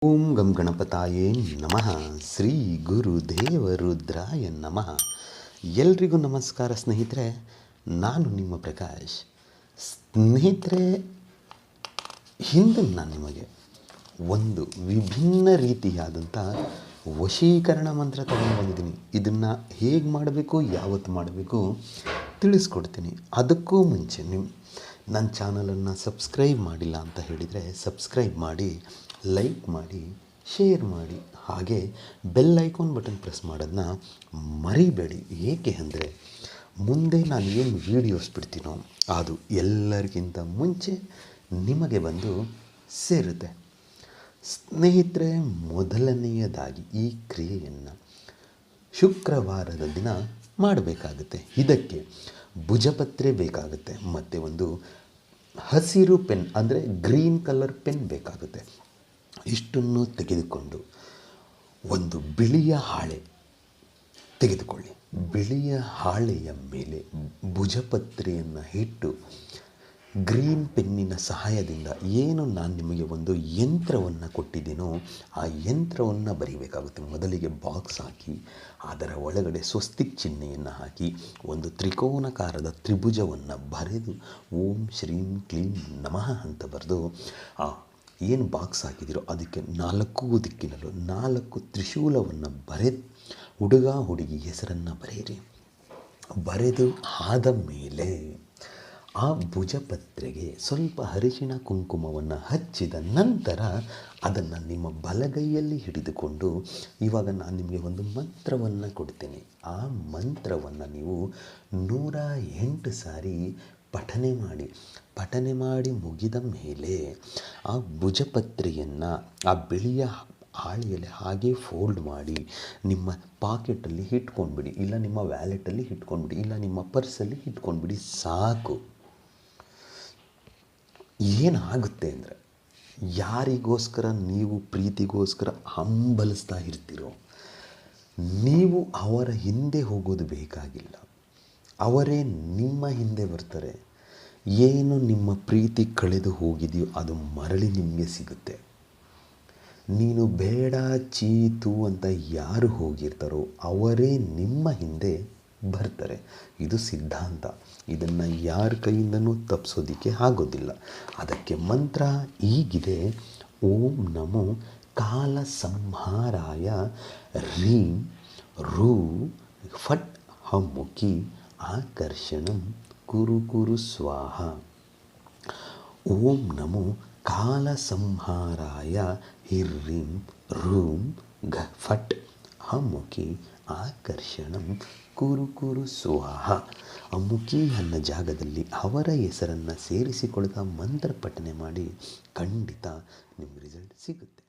ಓಂ ಗಂ ಗಣಪತಾಯೇ ನಮಃ. ಶ್ರೀ ಗುರುದೇವ ರುದ್ರಾಯ ನಮಃ. ಎಲ್ರಿಗೂ ನಮಸ್ಕಾರ ಸ್ನೇಹಿತರೆ. ನಾನು ನಿಮ್ಮ ಪ್ರಕಾಶ್. ಸ್ನೇಹಿತರೆ, ಹಿಂದೆ ನಾನು ನಿಮಗೆ ಒಂದು ವಿಭಿನ್ನ ರೀತಿಯಾದಂಥ ವಶೀಕರಣ ಮಂತ್ರ ತಗೊಂಡು ಬಂದಿದ್ದೀನಿ. ಇದನ್ನು ಹೇಗೆ ಮಾಡಬೇಕು, ಯಾವತ್ತು ಮಾಡಬೇಕು ತಿಳಿಸ್ಕೊಡ್ತೀನಿ. ಅದಕ್ಕೂ ಮುಂಚೆ ನನ್ನ ಚಾನಲನ್ನು ಸಬ್ಸ್ಕ್ರೈಬ್ ಮಾಡಿಲ್ಲ ಅಂತ ಹೇಳಿದರೆ ಸಬ್ಸ್ಕ್ರೈಬ್ ಮಾಡಿ, ಲೈಕ್ ಮಾಡಿ, ಶೇರ್ ಮಾಡಿ, ಹಾಗೆ ಬೆಲ್ ಐಕಾನ್ ಬಟನ್ ಪ್ರೆಸ್ ಮಾಡೋದನ್ನ ಮರಿಬೇಡಿ. ಏಕೆ ಅಂದರೆ ಮುಂದೆ ನಾನು ಏನು ವೀಡಿಯೋಸ್ ಬಿಡ್ತೀನೋ ಅದು ಎಲ್ಲರಿಗಿಂತ ಮುಂಚೆ ನಿಮಗೆ ಬಂದು ಸೇರುತ್ತೆ. ಸ್ನೇಹಿತರೆ, ಮೊದಲನೆಯದಾಗಿ ಈ ಕ್ರಿಯೆಯನ್ನು ಶುಕ್ರವಾರದ ದಿನ ಮಾಡಬೇಕಾಗುತ್ತೆ. ಇದಕ್ಕೆ ಭುಜಪತ್ರೆ ಬೇಕಾಗುತ್ತೆ ಮತ್ತು ಒಂದು ಹಸಿರು ಪೆನ್ ಅಂದರೆ ಗ್ರೀನ್ ಕಲರ್ ಪೆನ್ ಬೇಕಾಗುತ್ತೆ. ಇಷ್ಟನ್ನು ತೆಗೆದುಕೊಂಡು ಒಂದು ಬಿಳಿಯ ಹಾಳೆ ತೆಗೆದುಕೊಳ್ಳಿ. ಬಿಳಿಯ ಹಾಳೆಯ ಮೇಲೆ ಭುಜಪತ್ರೆಯನ್ನು ಇಟ್ಟು ಗ್ರೀನ್ ಪೆನ್ನಿನ ಸಹಾಯದಿಂದ ಏನು ನಾನು ನಿಮಗೆ ಒಂದು ಯಂತ್ರವನ್ನು ಕೊಟ್ಟಿದ್ದೀನೋ ಆ ಯಂತ್ರವನ್ನು ಬರೀಬೇಕಾಗುತ್ತೆ. ಮೊದಲಿಗೆ ಬಾಕ್ಸ್ ಹಾಕಿ ಅದರ ಒಳಗಡೆ ಸ್ವಸ್ತಿಕ್ ಚಿಹ್ನೆಯನ್ನು ಹಾಕಿ ಒಂದು ತ್ರಿಕೋನಾಕಾರದ ತ್ರಿಭುಜವನ್ನು ಬರೆದು ಓಂ ಶ್ರೀಂ ಕ್ಲೀಂ ನಮಃ ಅಂತ ಬರೆದು ಏನು ಬಾಕ್ಸ್ ಹಾಕಿದಿರೋ ಅದಕ್ಕೆ 4 ದಿಕ್ಕಿನಲ್ಲೂ 4 ತ್ರಿಶೂಲವನ್ನು ಬರೆದು ಹುಡುಗ ಹುಡುಗಿ ಹೆಸರನ್ನು ಬರೆಯಿರಿ. ಬರೆದು ಆದ ಮೇಲೆ ಆ ಭುಜಪತ್ರೆಗೆ ಸ್ವಲ್ಪ ಅರಿಶಿಣ ಕುಂಕುಮವನ್ನು ಹಚ್ಚಿದ ನಂತರ ಅದನ್ನು ನಿಮ್ಮ ಬಲಗೈಯಲ್ಲಿ ಹಿಡಿದುಕೊಂಡು ಇವಾಗ ನಾನು ನಿಮಗೆ ಒಂದು ಮಂತ್ರವನ್ನು ಕೊಡ್ತೇನೆ. ಆ ಮಂತ್ರವನ್ನು ನೀವು 108 ಸಾರಿ ಪಠನೆ ಮಾಡಿ ಮುಗಿದ ಮೇಲೆ ಆ ಭುಜಪತ್ರೆಯನ್ನು ಆ ಬಿಳಿಯ ಹಾಳೆಯಲ್ಲಿ ಹಾಗೆ ಫೋಲ್ಡ್ ಮಾಡಿ ನಿಮ್ಮ ಪಾಕೆಟಲ್ಲಿ ಇಟ್ಕೊಂಡ್ಬಿಡಿ, ಇಲ್ಲ ನಿಮ್ಮ ವ್ಯಾಲೆಟಲ್ಲಿ ಇಟ್ಕೊಂಡ್ಬಿಡಿ, ಇಲ್ಲ ನಿಮ್ಮ ಪರ್ಸಲ್ಲಿ ಇಟ್ಕೊಂಡ್ಬಿಡಿ. ಸಾಕು. ಏನಾಗುತ್ತೆ ಅಂದರೆ ಯಾರಿಗೋಸ್ಕರ ನೀವು ಪ್ರೀತಿಗೋಸ್ಕರ ಹಂಬಲಿಸ್ತಾ ಇರ್ತೀರೋ ನೀವು ಅವರ ಹಿಂದೆ ಹೋಗೋದು ಬೇಕಾಗಿಲ್ಲ, ಅವರೇ ನಿಮ್ಮ ಹಿಂದೆ ಬರ್ತಾರೆ. ಏನು ನಿಮ್ಮ ಪ್ರೀತಿ ಕಳೆದು ಹೋಗಿದೆಯೋ ಅದು ಮರಳಿ ನಿಮಗೆ ಸಿಗುತ್ತೆ. ನೀನು ಬೇಡ ಚೀತು ಅಂತ ಯಾರು ಹೋಗಿರ್ತಾರೋ ಅವರೇ ನಿಮ್ಮ ಹಿಂದೆ ಬರ್ತಾರೆ. ಇದು ಸಿದ್ಧಾಂತ. ಇದನ್ನು ಯಾರ ಕೈಯಿಂದನೂ ತಪ್ಪಿಸೋದಕ್ಕೆ ಆಗೋದಿಲ್ಲ. ಅದಕ್ಕೆ ಮಂತ್ರ ಹೀಗಿದೆ: ಓಂ ನಮೋ ಕಾಲ ಸಂಹಾರಾಯ ರೀಂ ರೂ ಫಟ್ ಹಮ್ಮುಖಿ ಆಕರ್ಷಣಂ ಕುರು ಕುರು ಸ್ವಾಹ. ಓಂ ನಮೋ ಕಾಲ ಸಂಹಾರಾಯ ಹಿರ್ರೀಂ ರೂಂ ಘ ಫಟ್ ಹಮ್ಮುಖಿ ಆಕರ್ಷಣಂ ಕುರು ಕುರು ಸ್ವಾಹ. ಅಮ್ಮುಖಿ ಅನ್ನೋ ಜಾಗದಲ್ಲಿ ಅವರ ಹೆಸರನ್ನು ಸೇರಿಸಿಕೊಳ್ಳುತ್ತಾ ಮಂತ್ರ ಪಠನೆ ಮಾಡಿ. ಖಂಡಿತ ನಿಮ್ಮ ರಿಸಲ್ಟ್ ಸಿಗುತ್ತೆ.